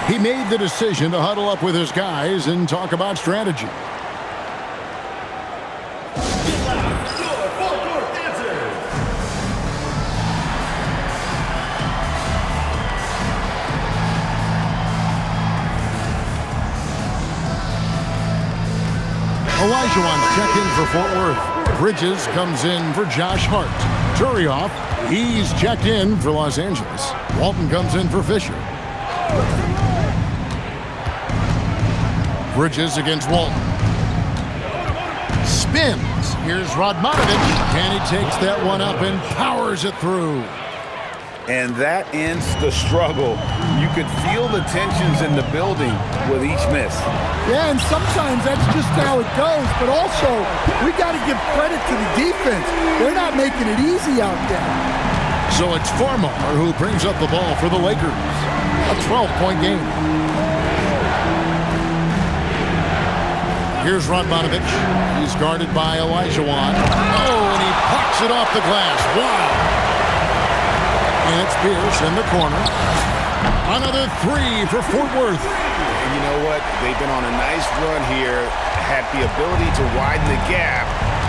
He made the decision to huddle up with his guys and talk about strategy. Olajuwon checking for Fort Worth. Bridges comes in for Josh Hart. Turioff, he's checked in for Los Angeles. Walton comes in for Fisher. Bridges against Walton. Spins. Here's Radmanovic, and he takes that one up and powers it through. And that ends the struggle. You could feel the tensions in the building with each miss. Yeah, and sometimes that's just how it goes. But also, we got to give credit to the defense. They're not making it easy out there. So it's Farmar who brings up the ball for the Lakers. A 12-point game. Here's Radmanovic. He's guarded by Olajuwon. Oh, and he pucks it off the glass. Wow. And it's Pierce in the corner. Another three for Fort Worth. And you know what? They've been on a nice run here, had the ability to widen the gap.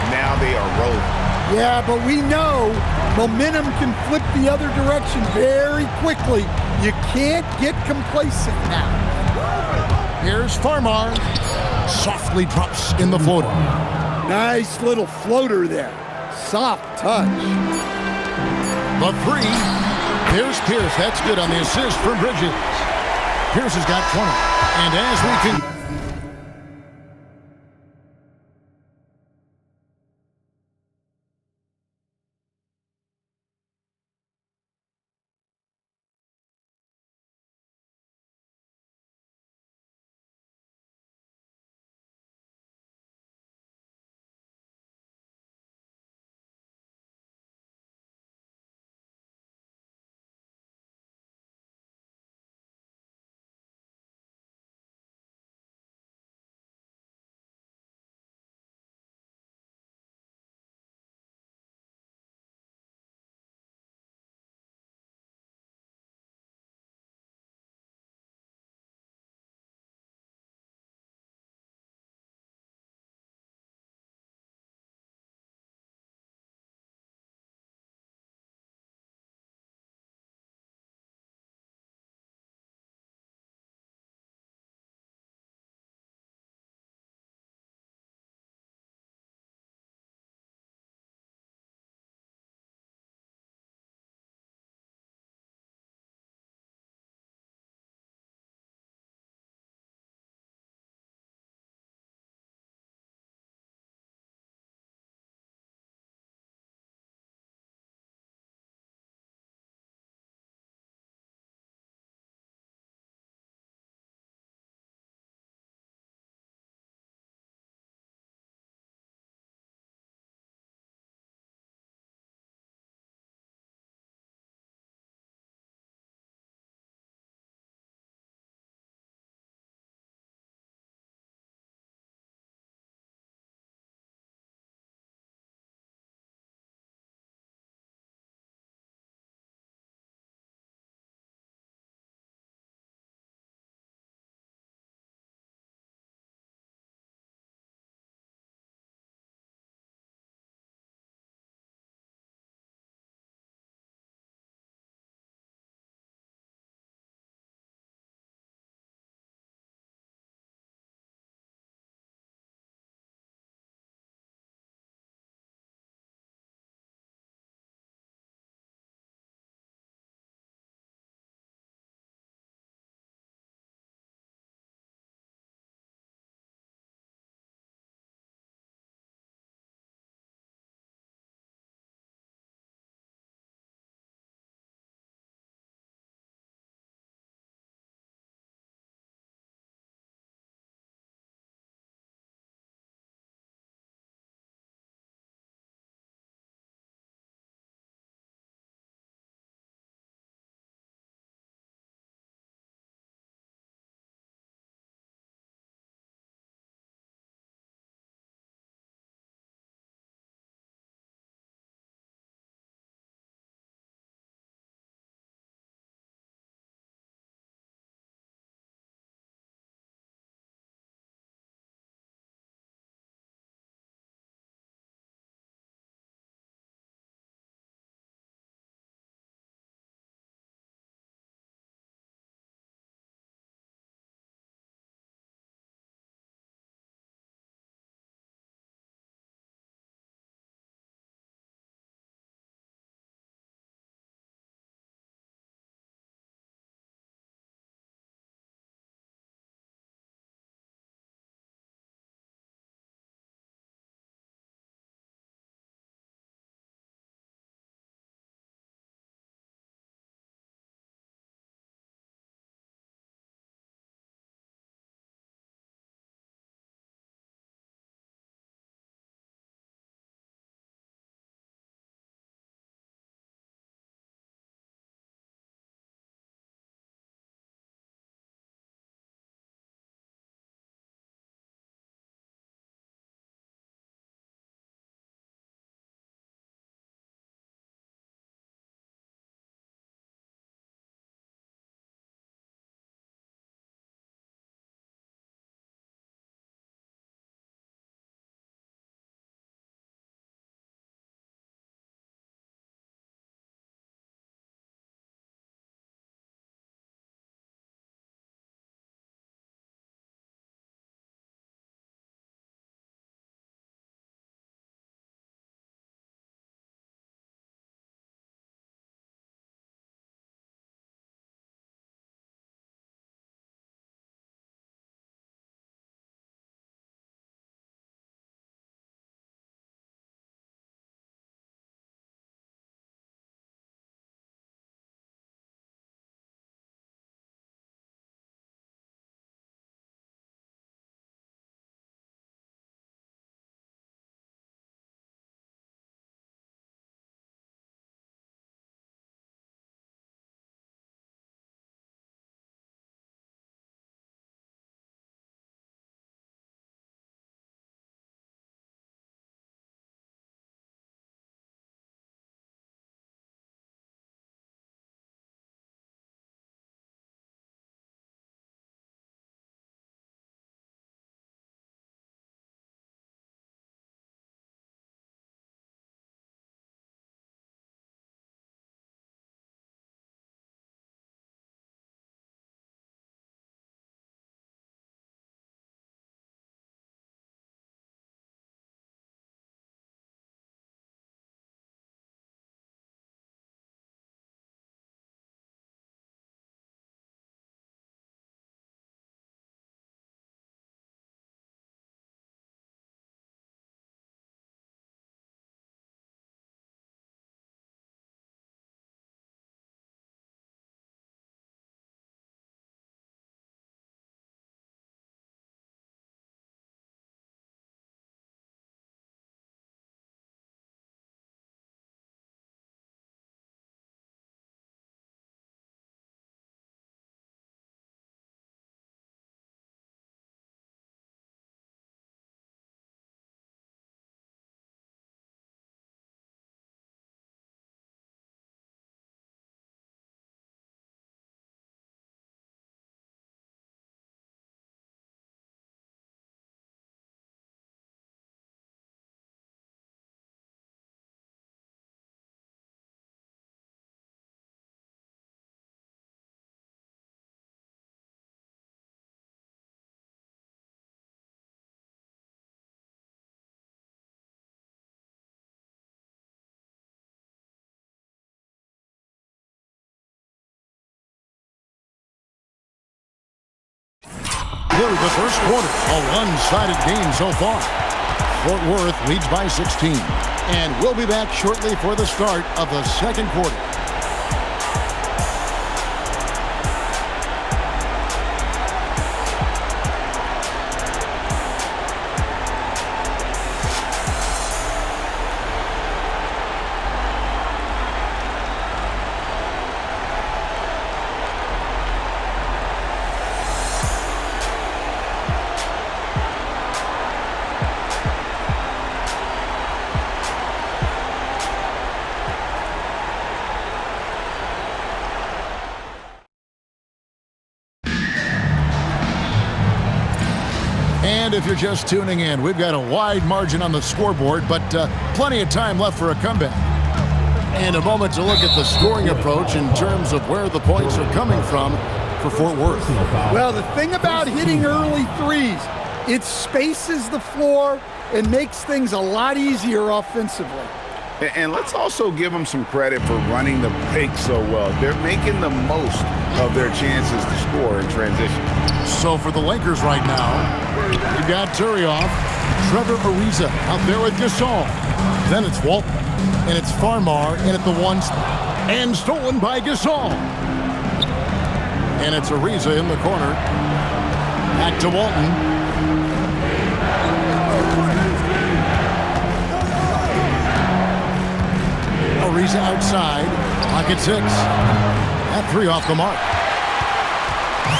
Now they are rolling. Yeah, but we know momentum can flip the other direction very quickly. You can't get complacent now. Here's Farmar. Softly drops in the floater. Nice little floater there. Soft touch. The three. Here's Pierce. That's good on the assist for Bridges. Pierce has got 20. And as we can... through the first quarter. A one-sided game so far. Fort Worth leads by 16. And we'll be back shortly for the start of the second quarter. And if you're just tuning in, we've got a wide margin on the scoreboard, but plenty of time left for a comeback. And a moment to look at the scoring approach in terms of where the points are coming from for Fort Worth. Well, the thing about hitting early threes, it spaces the floor and makes things a lot easier offensively. And let's also give them some credit for running the break so well. They're making the most of their chances to score in transition. So for the Lakers right now, you've got Turioff, Trevor Ariza out there with Gasol. Then it's Walton, and it's Farmar in at the 1 spot. And stolen by Gasol. And it's Ariza in the corner. Back to Walton. Ariza outside. Pocket 6. That 3 off the mark.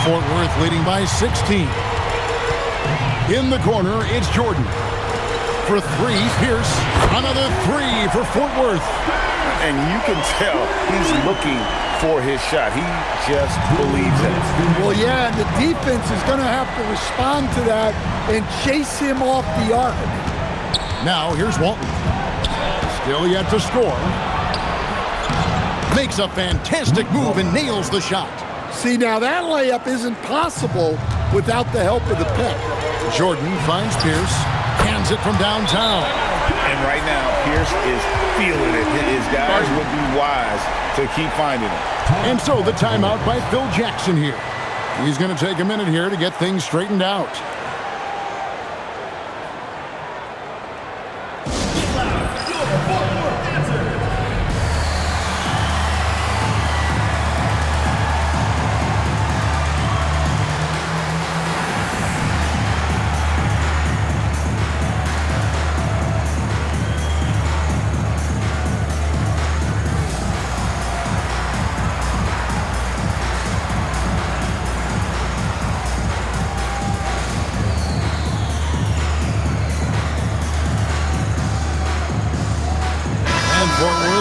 Fort Worth leading by 16. In the corner, it's Jordan. For 3, Pierce. Another 3 for Fort Worth. And you can tell he's looking for his shot. He just believes it. Well, yeah, and the defense is going to have to respond to that and chase him off the arc. Now, here's Walton. Still yet to score. Makes a fantastic move and nails the shot. See, now that layup isn't possible without the help of the pick. Jordan finds Pierce, hands it from downtown. And right now, Pierce is feeling it. His guys would be wise to keep finding it. And so the timeout by Phil Jackson here. He's going to take a minute here to get things straightened out.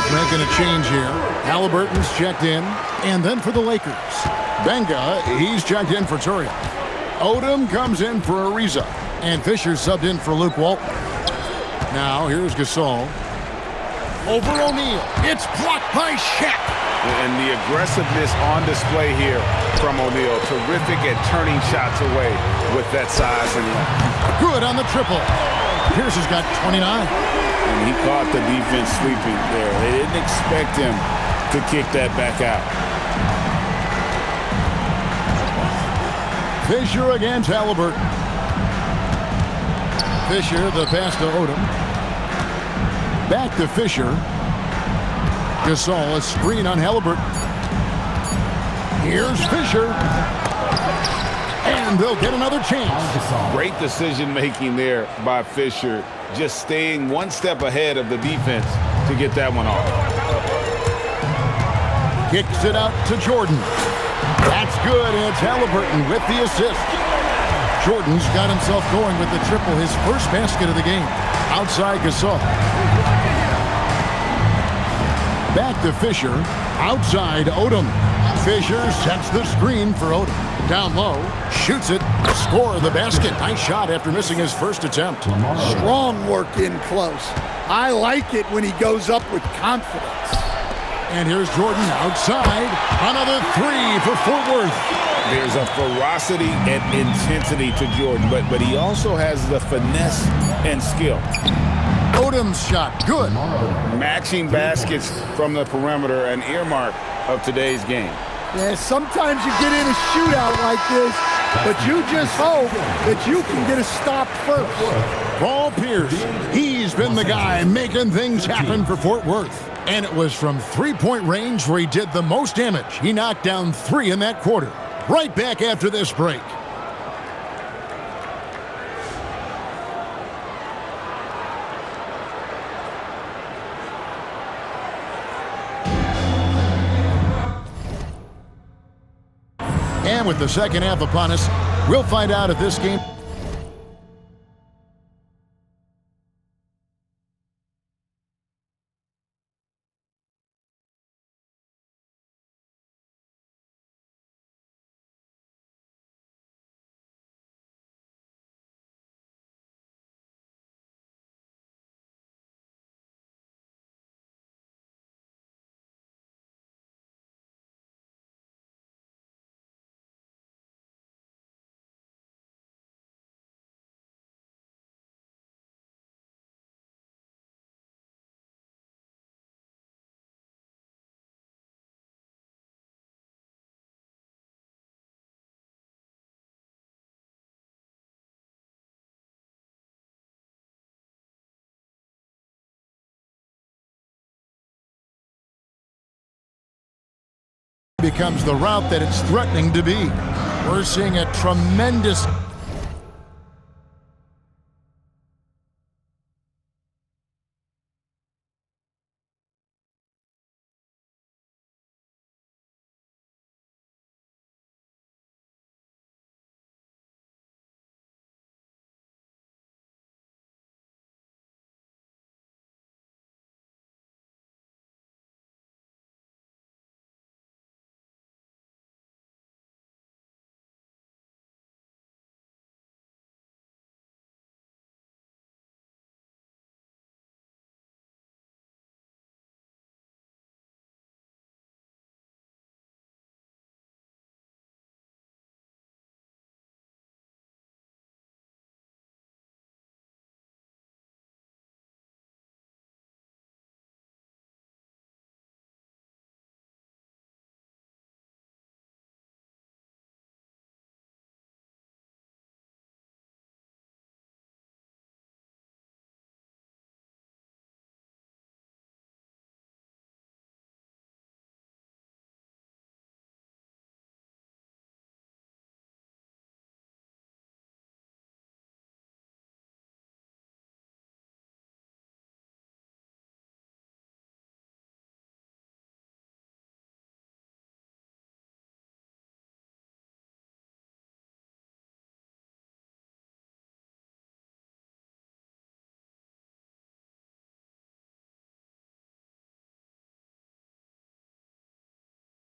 Making a change here. Halliburton's checked in. And then for the Lakers, Benga, he's checked in for Turioff. Odom comes in for Ariza. And Fisher subbed in for Luke Walton. Now here's Gasol. Over O'Neal. It's blocked by Shaq. And the aggressiveness on display here from O'Neal. Terrific at turning shots away with that size and length. Good on the triple. Pierce has got 29. And he caught the defense sleeping there. They didn't expect him to kick that back out. Fisher against Halliburton. Fisher, the pass to Odom. Back to Fisher. Gasol, a screen on Halliburton. Here's Fisher. And they'll get another chance. Great decision-making there by Fisher. Just staying one step ahead of the defense to get that one off. Kicks it out to Jordan. That's good, and it's Halliburton with the assist. Jordan's got himself going with the triple, his first basket of the game. Outside Gasol. Back to Fisher. Outside Odom. Fisher sets the screen for Odom. Down low, shoots it, score the basket. Nice shot after missing his first attempt. Strong work in close. I like it when he goes up with confidence. And here's Jordan outside. Another 3 for Fort Worth. There's a ferocity and intensity to Jordan, but he also has the finesse and skill. Odom's shot, good. Matching baskets from the perimeter, an earmark of today's game. Yeah, sometimes you get in a shootout like this but you just hope that you can get a stop first. Paul Pierce, he's been the guy making things happen for Fort Worth. And it was from three-point range where he did the most damage. He knocked down 3 in that quarter. Right back after this break. And with the second half upon us, we'll find out if this game... becomes the route that it's threatening to be. We're seeing a tremendous...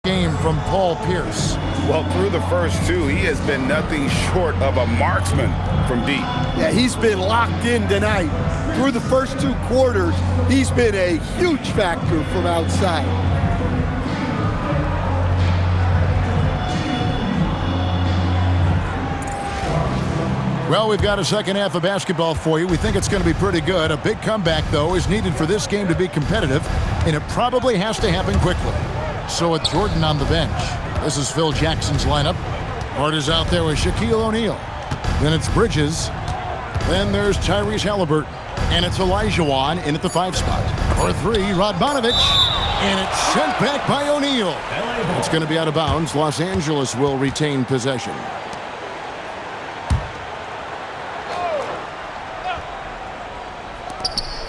game from Paul Pierce. Well, through the first 2, he has been nothing short of a marksman from deep. Yeah, he's been locked in tonight. Through the first 2 quarters, he's been a huge factor from outside. Well, we've got a second half of basketball for you. We think it's going to be pretty good. A big comeback, though, is needed for this game to be competitive, and it probably has to happen quickly. So with Jordan on the bench, this is Phil Jackson's lineup. Carter's out there with Shaquille O'Neal. Then it's Bridges. Then there's Tyrese Halliburton. And it's Olajuwon in at the 5 spot. For 3, Radmanovich. And it's sent back by O'Neal. It's going to be out of bounds. Los Angeles will retain possession.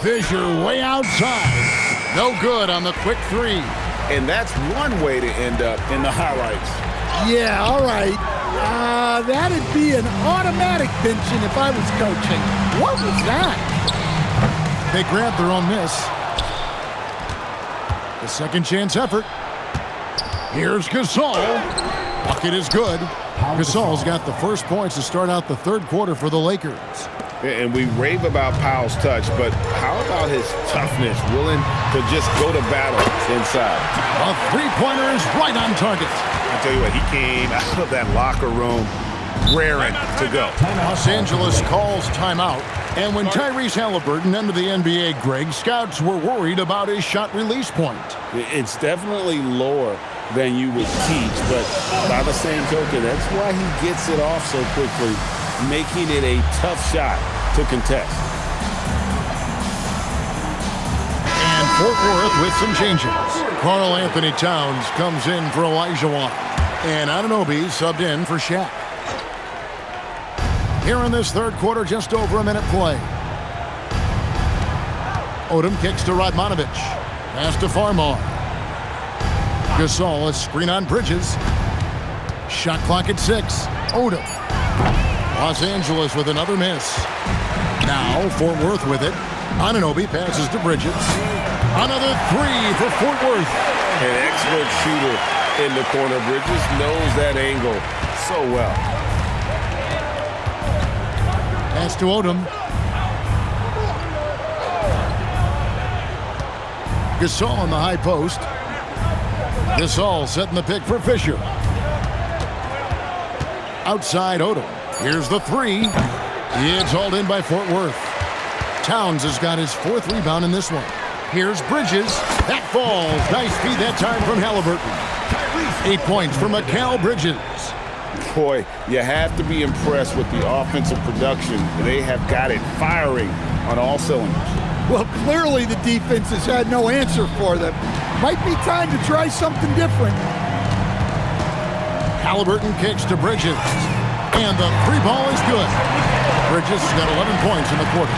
Fisher way outside. No good on the quick 3. And that's one way to end up in the highlights. Yeah, all right. That'd be an automatic benching if I was coaching. What was that? They grabbed their own miss. The second chance effort. Here's Gasol. Bucket is good. Gasol's got the first points to start out the third quarter for the Lakers. And we rave about Powell's touch, but how about his toughness, willing to just go to battle inside? A three-pointer is right on target. I tell you what, he came out of that locker room raring to go. Los Angeles calls timeout. And when Tyrese Halliburton entered the NBA, Greg, scouts were worried about his shot release point. It's definitely lower than you would teach. But by the same token, that's why he gets it off so quickly, making it a tough shot to contest. And Fort Worth with some changes. Karl Anthony Towns comes in for Olajuwon. And Anunoby subbed in for Shaq. Here in this third quarter, just over a minute play. Odom kicks to Radmanovic. Pass to Farmar. Gasol, a screen on Bridges. Shot clock at 6. Odom. Los Angeles with another miss. Now Fort Worth with it. Anunoby passes to Bridges. Another 3 for Fort Worth. An excellent shooter in the corner. Bridges knows that angle so well. Pass to Odom. Gasol on the high post. Gasol setting the pick for Fisher. Outside Odom. Here's the 3. It's hauled in by Fort Worth. Towns has got his 4th rebound in this one. Here's Bridges. That falls. Nice feed that time from Halliburton. 8 points for Mikal Bridges. Boy, you have to be impressed with the offensive production. They have got it firing on all cylinders. Well, clearly the defense has had no answer for them. Might be time to try something different. Halliburton kicks to Bridges. And the 3 ball is good. Bridges has got 11 points in the quarter.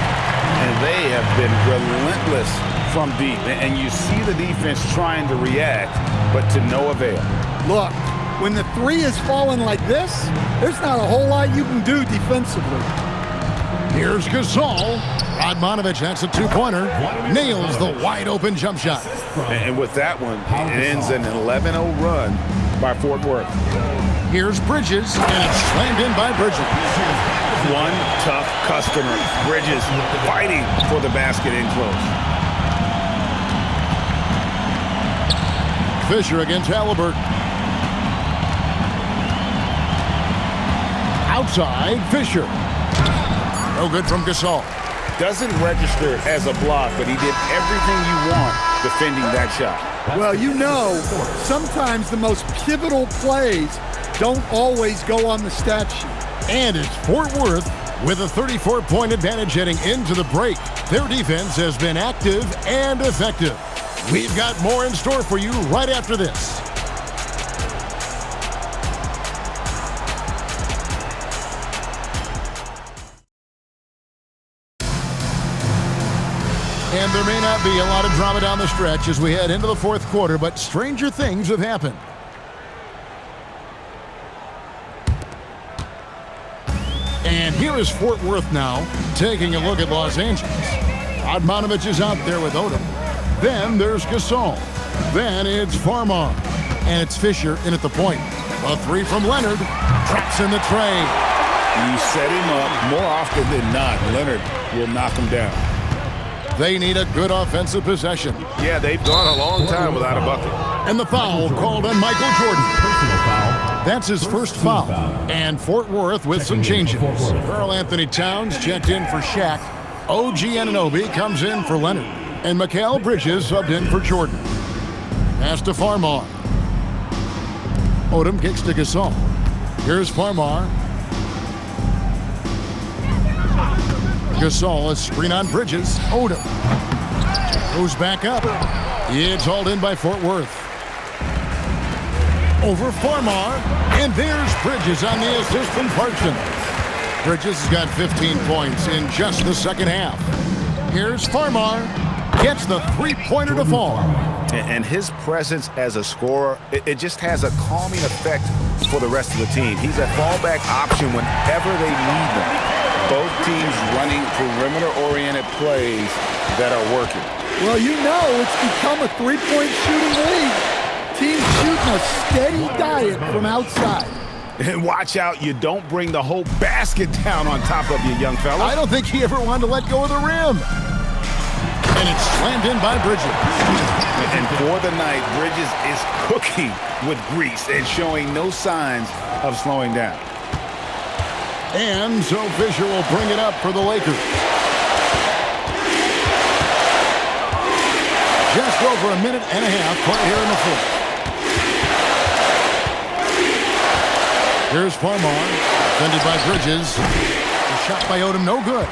And they have been relentless from deep. And you see the defense trying to react, but to no avail. Look, when the 3 is falling like this, there's not a whole lot you can do defensively. Here's Gasol. Radmanovic, that's a 2-pointer. Nails the wide-open jump shot. And with that one, it ends an 11-0 run by Fort Worth. Here's Bridges, and it's slammed in by Bridges. One tough customer. Bridges fighting for the basket in close. Fisher against Halliburton. Outside, Fisher. No good from Gasol. Doesn't register as a block, but he did everything you want defending that shot. Well, you know, sometimes the most pivotal plays don't always go on the stat sheet. And it's Fort Worth with a 34-point advantage heading into the break. Their defense has been active and effective. We've got more in store for you right after this. And there may not be a lot of drama down the stretch as we head into the fourth quarter, but stranger things have happened. And here is Fort Worth now, taking a look at Los Angeles. Radmanovic is out there with Odom. Then there's Gasol. Then it's Farmar. And it's Fisher in at the point. A 3 from Leonard. Traps in the tray. You set him up more often than not. Leonard will knock him down. They need a good offensive possession. Yeah, they've gone a long time without a bucket. And the foul called on Michael Jordan. That's his first foul. And Fort Worth with some changes. Karl Anthony Towns checked in for Shaq. OG Anunoby comes in for Leonard. And Mikal Bridges subbed in for Jordan. Pass to Farmar. Odom kicks to Gasol. Here's Farmar. Gasol, a screen on Bridges. Odom goes back up. It's hauled in by Fort Worth. Over Farmar. And there's Bridges on the assist from Clarkson. Bridges has got 15 points in just the second half. Here's Farmar. Gets the 3-pointer to fall. And his presence as a scorer, it just has a calming effect for the rest of the team. He's a fallback option whenever they need them. Both teams running perimeter-oriented plays that are working. Well, you know it's become a 3-point shooting league. Teams shooting a steady diet from outside. And watch out, you don't bring the whole basket down on top of you, young fella. I don't think he ever wanted to let go of the rim. And it's slammed in by Bridges. And for the night, Bridges is cooking with grease and showing no signs of slowing down. And so Fisher will bring it up for the Lakers. Just over a minute and a half play here in the fourth. Here's Farmar, defended by Bridges. The shot by Odom, no good.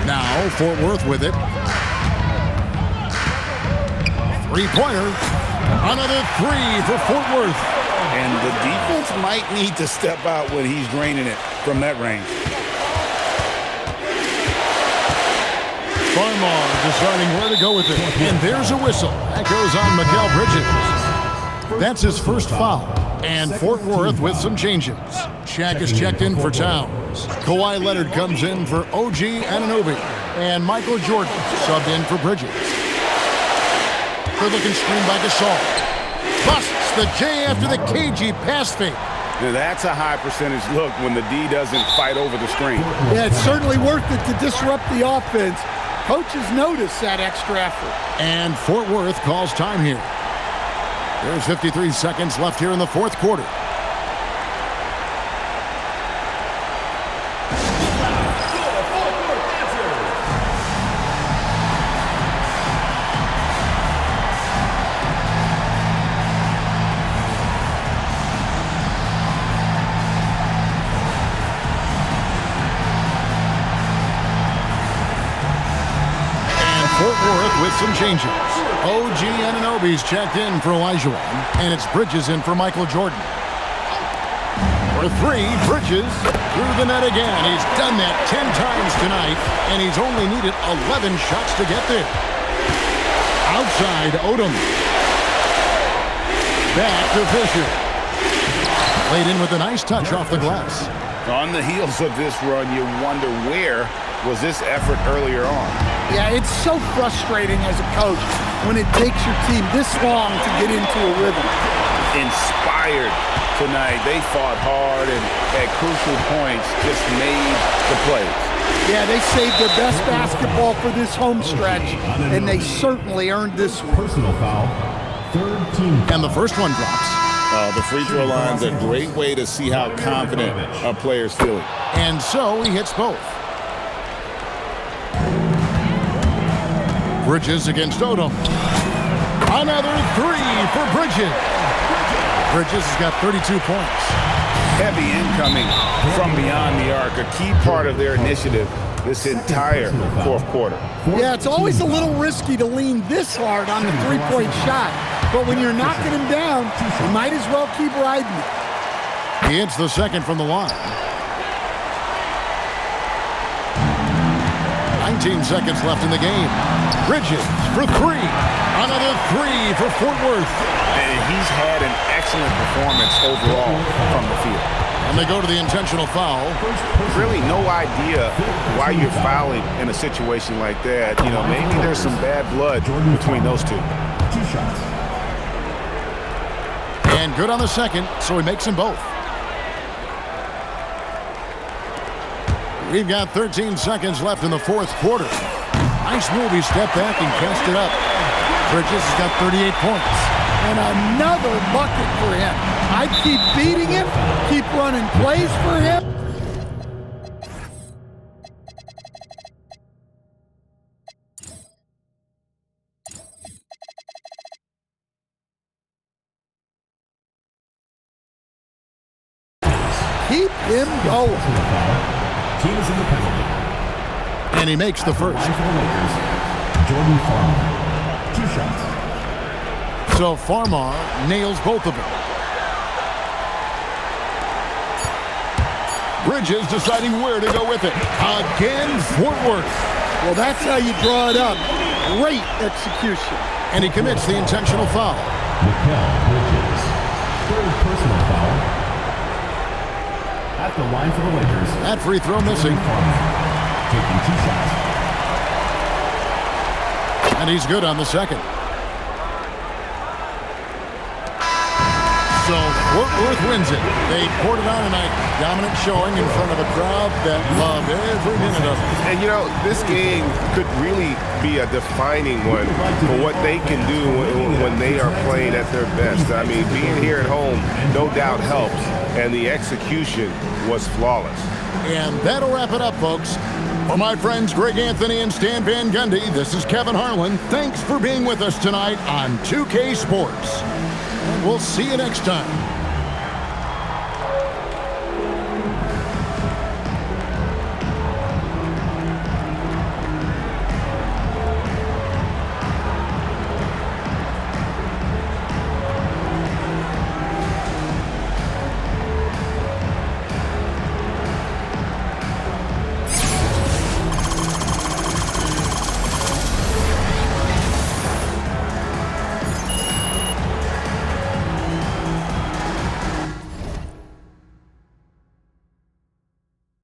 Now Fort Worth with it. Three-pointer. Another three for Fort Worth. And the defense might need to step out when he's draining it from that range. Farmar deciding where to go with it. And there's a whistle. That goes on Mikal Bridges. That's his first foul. And Fort Worth with some changes. Shaq is checked in for Towns. Kawhi Leonard comes in for OG Anunoby. And Michael Jordan subbed in for Bridges. Good-looking screen by Gasol. Busts the J after the KG pass fake. Now that's a high percentage look when the D doesn't fight over the screen. Yeah, it's certainly worth it to disrupt the offense. Coaches notice that extra effort. And Fort Worth calls time here. There's 53 seconds left here in the fourth quarter. Fort Worth with some changes. OG Anunoby's checked in for Olajuwon, and it's Bridges in for Michael Jordan. For three, Bridges through the net again. He's done that 10 times tonight, and he's only needed 11 shots to get there. Outside, Odom. Back to Fisher. Played in with a nice touch off the glass. On the heels of this run, you wonder where was this effort earlier on. Yeah, it's so frustrating as a coach when it takes your team this long to get into a rhythm. Inspired tonight. They fought hard and at crucial points just made the plays. Yeah, they saved their best basketball for this home stretch, and they certainly earned this one. Personal foul. Third team. And the first one drops. The free throw line's a great way to see how confident a player's feeling. And so he hits both. Bridges against Odom. Another three for Bridges. Bridges has got 32 points. Heavy incoming from beyond the arc, a key part of their initiative this entire fourth quarter. Yeah, it's always a little risky to lean this hard on the three-point shot, but when you're knocking him down, you might as well keep riding it. He hits the second from the line. 19 seconds left in the game. Bridges for three. Another three for Fort Worth. And he's had an excellent performance overall from the field. And they go to the intentional foul. Really no idea why you're fouling in a situation like that. You know, maybe there's some bad blood between those two. 2 shots. And good on the second, so he makes them both. We've got 13 seconds left in the fourth quarter. Nice move. He stepped back and cast it up. Bridges has got 38 points. And another bucket for him. I'd keep beating him, keep running plays for him. Keep him going. Team is in the penalty. And he makes the first. For the Lakers, Jordan Farmar. 2 shots. So Farmar nails both of them. Bridges deciding where to go with it. Again, Fort Worth. Well, that's how you draw it up. Great execution. And he commits the intentional foul. Mikal Bridges. Third personal foul. At the line for the Lakers. That free throw missing. Taking 2 shots. And he's good on the second. So Fort Worth wins it. They poured it on tonight. Dominant showing in front of a crowd that loved every minute of it. And, you know, this game could really be a defining one for what they can do when they are playing at their best. I mean, being here at home no doubt helps, and the execution was flawless. And that'll wrap it up, folks. For my friends Greg Anthony and Stan Van Gundy, this is Kevin Harlan. Thanks for being with us tonight on 2K Sports. And we'll see you next time.